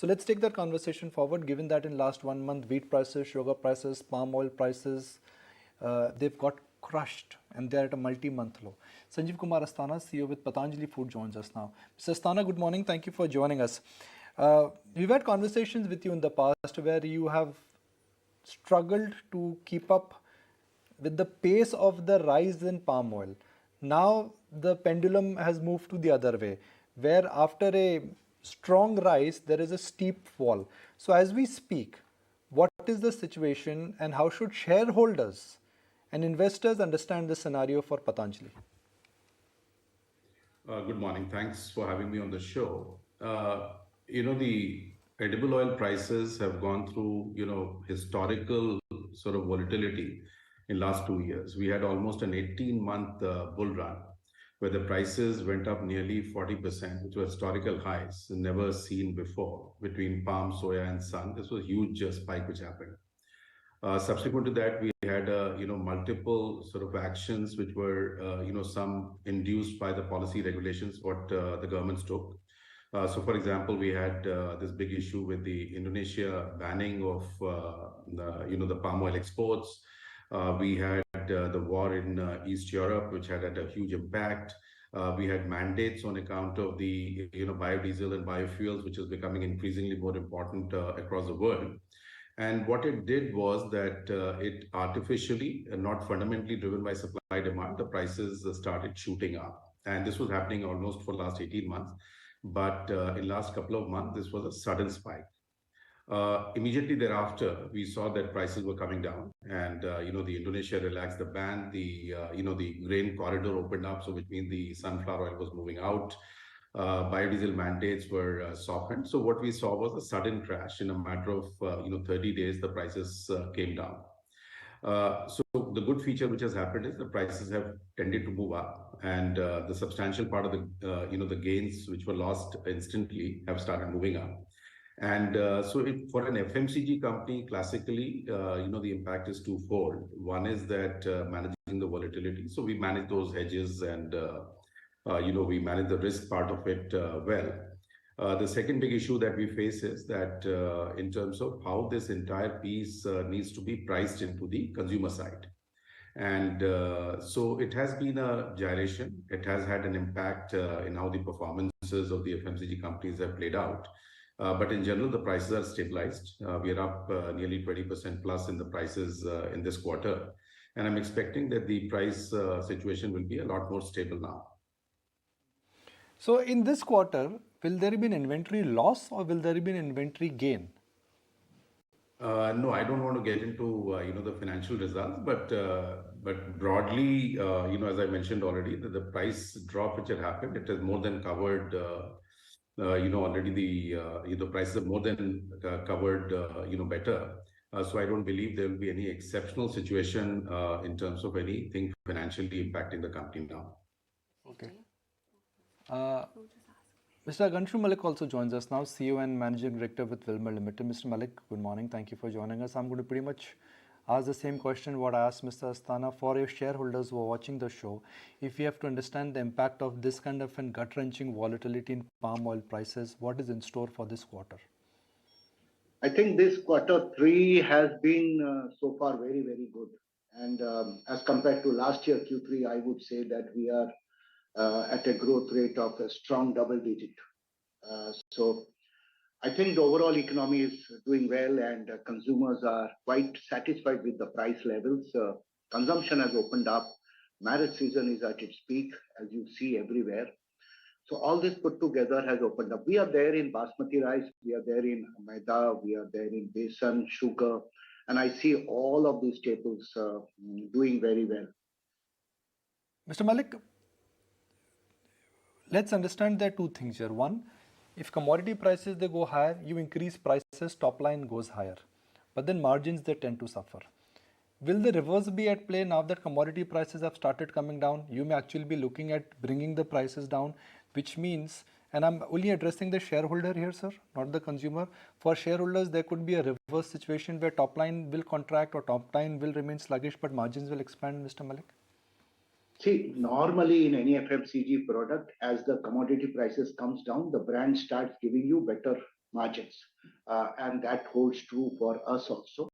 So let's take that conversation forward, given that in last 1 month, wheat prices, sugar prices, palm oil prices, they've got crushed and they're at a multi-month low. Sanjeev Kumar Asthana, CEO with Patanjali Foods, joins us now. Mr. Asthana, good morning. Thank you for joining us. We've had conversations with you in the past where you have struggled to keep up with the pace of the rise in palm oil. Now the pendulum has moved to the other way, where after a strong rise, there is a steep fall. So as we speak, what is the situation and how should shareholders and investors understand the scenario for Patanjali? Good morning. Thanks for having me on the show. The edible oil prices have gone through, historical sort of volatility in last 2 years. We had almost an 18-month bull run where the prices went up nearly 40%, which were historical highs never seen before between palm, soya, and sun. This was a huge spike which happened. Subsequent to that, we had multiple sort of actions which were some induced by the policy regulations what the governments took. So, for example, we had this big issue with the Indonesia banning of the palm oil exports. We had the war in East Europe, which had a huge impact. We had mandates on account of the biodiesel and biofuels, which is becoming increasingly more important across the world. And what it did was that it artificially, and not fundamentally driven by supply demand, the prices started shooting up. And this was happening almost for the last 18 months. But in last couple of months, this was a sudden spike. Immediately thereafter, we saw that prices were coming down, and the Indonesia relaxed the ban. The grain corridor opened up, so which means the sunflower oil was moving out. Biodiesel mandates were softened. So what we saw was a sudden crash. In a matter of 30 days, the prices came down. So the good feature which has happened is the prices have tended to move up, and the substantial part of the gains which were lost instantly have started moving up. And for an FMCG company, classically, the impact is twofold. One is that managing the volatility. So we manage those hedges and we manage the risk part of it well. The second big issue that we face is that in terms of how this entire piece needs to be priced into the consumer side. And so it has been a gyration. It has had an impact in how the performances of the FMCG companies have played out. But in general, the prices are stabilized. We are up nearly 20% plus in the prices in this quarter. And I'm expecting that the price situation will be a lot more stable now. So in this quarter, will there be an inventory loss or will there be an inventory gain? No, I don't want to get into the financial results, but broadly, as I mentioned already, the price drop which had happened, it has more than covered. Already the prices have more than covered. Better. So I don't believe there will be any exceptional situation in terms of anything financially impacting the company now. Okay. Mr. Angshu Mallick also joins us now, CEO and Managing Director with Wilmar Ltd. Mr. Mallick, good morning. Thank you for joining us. I'm going to pretty much ask the same question what I asked Mr. Asthana for your shareholders who are watching the show. If you have to understand the impact of this kind of an gut-wrenching volatility in palm oil prices, what is in store for this quarter? I think this Q3 has been so far very, very good. And as compared to last year, Q3, I would say that we are at a growth rate of a strong double digit. So I think the overall economy is doing well and consumers are quite satisfied with the price levels. Consumption has opened up. Marriage season is at its peak, as you see everywhere. So all this put together has opened up. We are there in basmati rice, we are there in maida, we are there in besan, sugar, and I see all of these staples doing very well. Mr. Mallick, let's understand there are two things here. One, if commodity prices they go higher, you increase prices, top line goes higher. But then margins they tend to suffer. Will the reverse be at play now that commodity prices have started coming down? You may actually be looking at bringing the prices down, which means, and I'm only addressing the shareholder here, sir, not the consumer. For shareholders, there could be a reverse situation where top line will contract or top line will remain sluggish, but margins will expand, Mr. Mallick? See, normally in any FMCG product, as the commodity prices comes down, the brand starts giving you better margins. And that holds true for us also.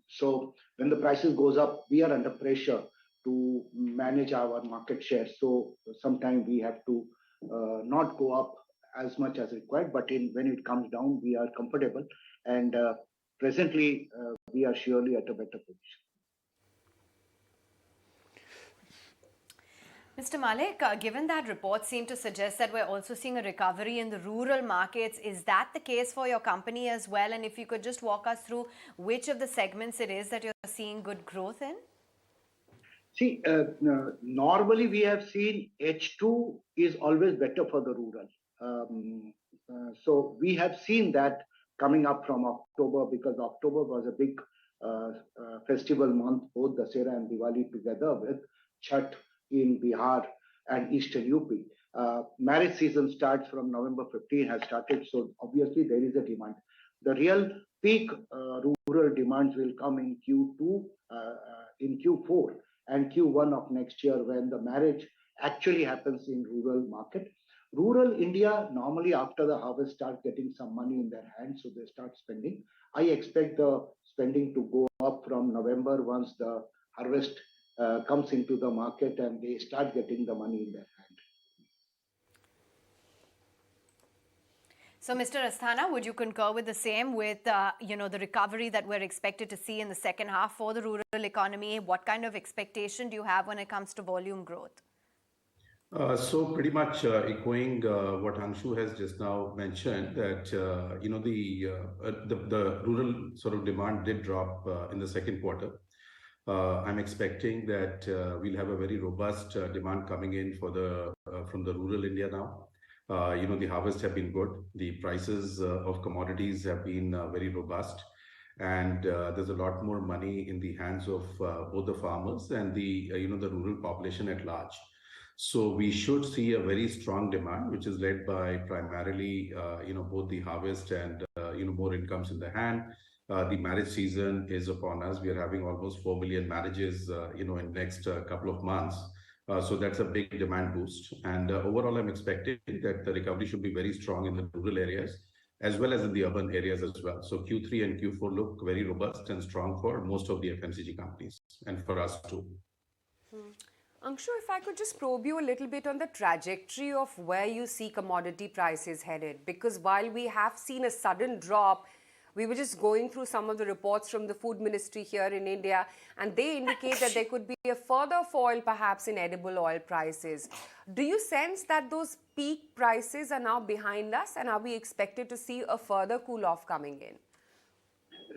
So when the prices goes up, we are under pressure to manage our market share. So sometimes we have to not go up as much as required, but when it comes down, we are comfortable. And presently, we are surely at a better position. Mr. Mallick, given that reports seem to suggest that we're also seeing a recovery in the rural markets, is that the case for your company as well? And if you could just walk us through which of the segments it is that you're seeing good growth in? See, normally we have seen H2 is always better for the rural. So we have seen that coming up from October, because October was a big festival month, both Dussehra and Diwali together with Chhath in Bihar and Eastern UP. Marriage season starts from November 15, has started, so obviously there is a demand. The real peak rural demands will come in Q2, in Q4 and Q1 of next year, when the marriage actually happens in rural market. Rural India, normally after the harvest, start getting some money in their hands, so they start spending. I expect the spending to go up from November once the harvest comes into the market and they start getting the money in their hand. So, Mr. Asthana, would you concur with the same, with the recovery that we're expected to see in the second half for the rural economy? What kind of expectation do you have when it comes to volume growth? So pretty much echoing what Angshu has just now mentioned, that the rural sort of demand did drop in the second quarter. I'm expecting that we'll have a very robust demand coming in from the rural India now. The harvest have been good. The prices of commodities have been very robust, and there's a lot more money in the hands of both the farmers and the rural population at large. So we should see a very strong demand, which is led by primarily both the harvest and more incomes in the hand. The marriage season is upon us. We are having almost 4 million marriages in next couple of months. So that's a big demand boost. And overall, I'm expecting that the recovery should be very strong in the rural areas as well as in the urban areas as well. So Q3 and Q4 look very robust and strong for most of the FMCG companies and for us too. Angshu, if I could just probe you a little bit on the trajectory of where you see commodity prices headed, because while we have seen a sudden drop, we were just going through some of the reports from the Food Ministry here in India, and they indicate that there could be a further fall perhaps in edible oil prices. Do you sense that those peak prices are now behind us, and are we expected to see a further cool off coming in?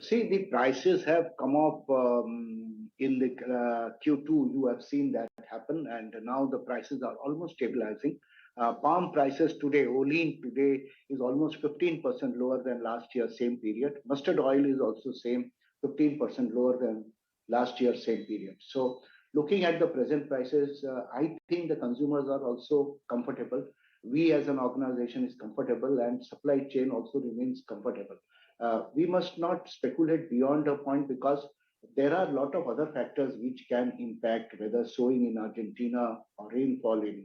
See, the prices have come up in the Q2. You have seen that happen, and now the prices are almost stabilizing. Palm prices today, olein today, is almost 15% lower than last year, same period. Mustard oil is also same, 15% lower than last year, same period. So looking at the present prices, I think the consumers are also comfortable. We as an organization is comfortable, and supply chain also remains comfortable. We must not speculate beyond a point, because there are a lot of other factors which can impact, whether sowing in Argentina or rainfall in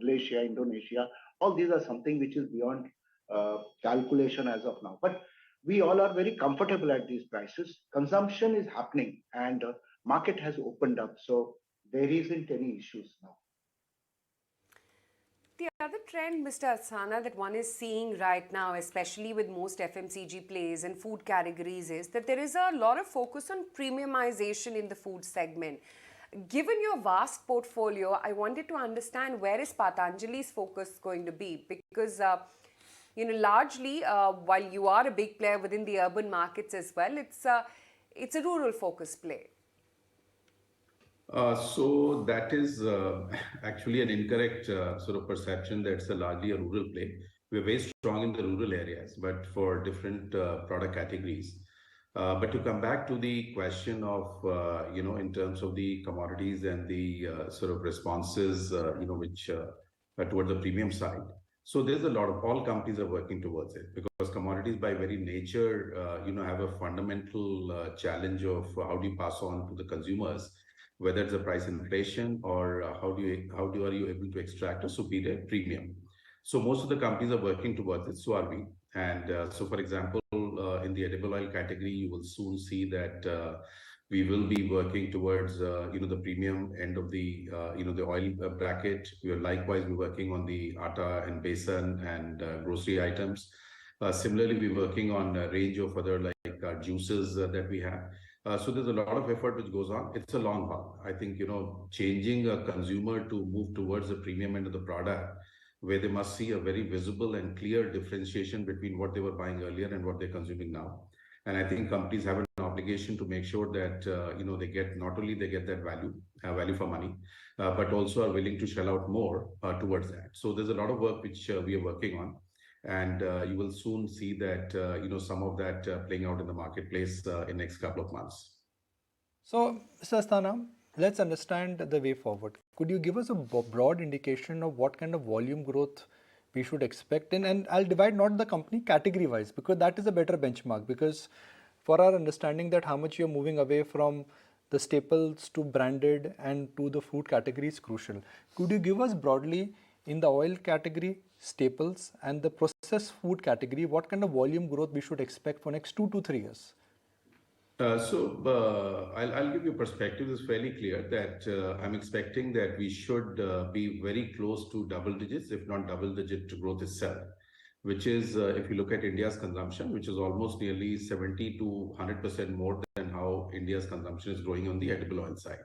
Malaysia, Indonesia. All these are something which is beyond calculation as of now. But we all are very comfortable at these prices. Consumption is happening, and market has opened up. So there isn't any issues now. The other trend, Mr. Asthana, that one is seeing right now, especially with most FMCG plays and food categories, is that there is a lot of focus on premiumization in the food segment. Given your vast portfolio, I wanted to understand, where is Patanjali's focus going to be? Because, largely, while you are a big player within the urban markets as well, it's a rural focus play. So that is actually an incorrect sort of perception that it's largely a rural play. We're very strong in the rural areas, but for different product categories. But to come back to the question of, in terms of the commodities and the sort of responses, which toward the premium side. So there's a lot of, all companies are working towards it, because commodities by very nature, have a fundamental challenge of how do you pass on to the consumers, whether it's a price inflation or how are you able to extract a superior premium. So most of the companies are working towards it. So are we. And so, for example, in the edible oil category, you will soon see that we will be working towards the premium end of the the oil bracket. We are likewise working on the atta and besan and grocery items. Similarly, we're working on a range of other like juices that we have. So there's a lot of effort which goes on. It's a long haul. I think changing a consumer to move towards the premium end of the product, where they must see a very visible and clear differentiation between what they were buying earlier and what they're consuming now. And I think companies have an obligation to make sure that they get, not only they get that value for money, but also are willing to shell out more towards that. So there's a lot of work which we are working on, and you will soon see that some of that playing out in the marketplace in next couple of months. So, Mr. Asthana, let's understand the way forward. Could you give us a broad indication of what kind of volume growth we should expect? And I'll divide not the company category wise, because that is a better benchmark, because for our understanding that how much you're moving away from the staples to branded and to the food category is crucial. Could you give us broadly in the oil category, staples, and the processed food category, what kind of volume growth we should expect for next 2 to 3 years? I'll give you a perspective. It's fairly clear that I'm expecting that we should be very close to double digits, if not double-digit growth itself, which is, if you look at India's consumption, which is almost nearly 70 to 100% more than how India's consumption is growing on the edible oil side.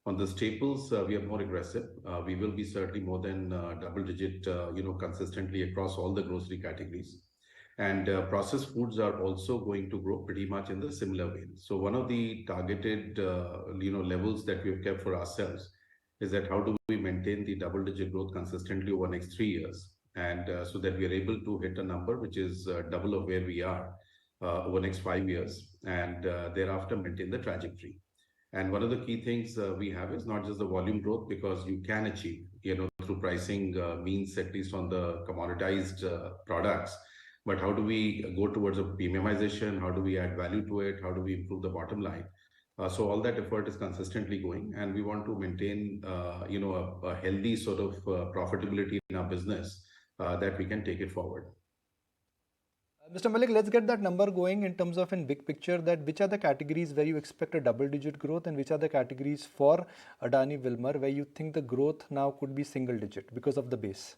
On the staples, we are more aggressive. We will be certainly more than double-digit, consistently across all the grocery categories. And processed foods are also going to grow pretty much in the similar vein. So one of the targeted, levels that we have kept for ourselves is that how do we maintain the double-digit growth consistently over the next 3 years, and so that we are able to hit a number which is double of where we are over the next 5 years, and thereafter maintain the trajectory. And one of the key things we have is not just the volume growth, because you can achieve, through pricing means, at least on the commoditized products. But how do we go towards a premiumization? How do we add value to it? How do we improve the bottom line? So all that effort is consistently going, and we want to maintain, a healthy sort of profitability in our business that we can take it forward. Mr. Mallick, let's get that number going in terms of in big picture, that which are the categories where you expect a double-digit growth, and which are the categories for Adani Wilmar where you think the growth now could be single-digit because of the base?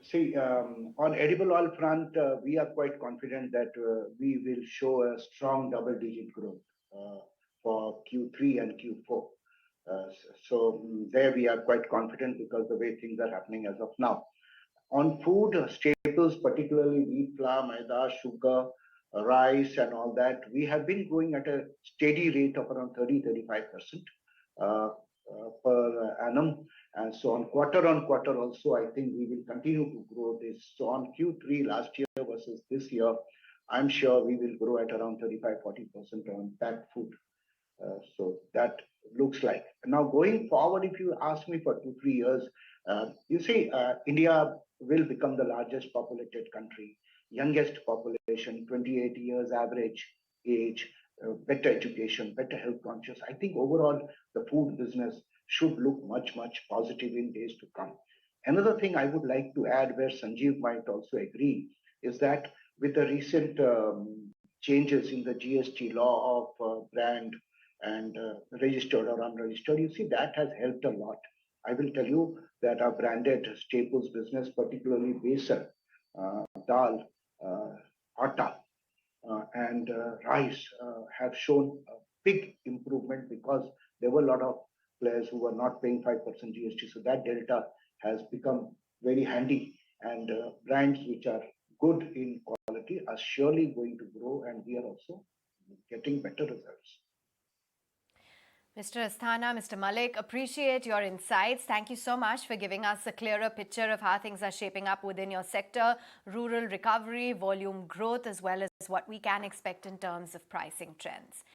See, on edible oil front, we are quite confident that we will show a strong double-digit growth for Q3 and Q4. So there we are quite confident because the way things are happening as of now. On food staples, particularly wheat, flour, maida, sugar, rice, and all that, we have been growing at a steady rate of around 30-35% per annum. And so on quarter also, I think we will continue to grow this. So on Q3 last year versus this year, I'm sure we will grow at around 35-40% on packed food. So that looks like. Now going forward, if you ask me for 2-3 years, you see, India will become the largest populated country, youngest population, 28 years average age, better education, better health conscious. I think overall the food business should look much, much positive in days to come. Another thing I would like to add, where Sanjeev might also agree, is that with the recent changes in the GST law of brand and registered or unregistered, you see that has helped a lot. I will tell you that our branded staples business, particularly besan, dal, atta, and rice, have shown a big improvement because there were a lot of players who were not paying 5% GST. So that delta has become very handy, and brands which are good in quality are surely going to grow, and we are also getting better results. Mr. Asthana, Mr. Mallick, appreciate your insights. Thank you so much for giving us a clearer picture of how things are shaping up within your sector, rural recovery, volume growth, as well as what we can expect in terms of pricing trends.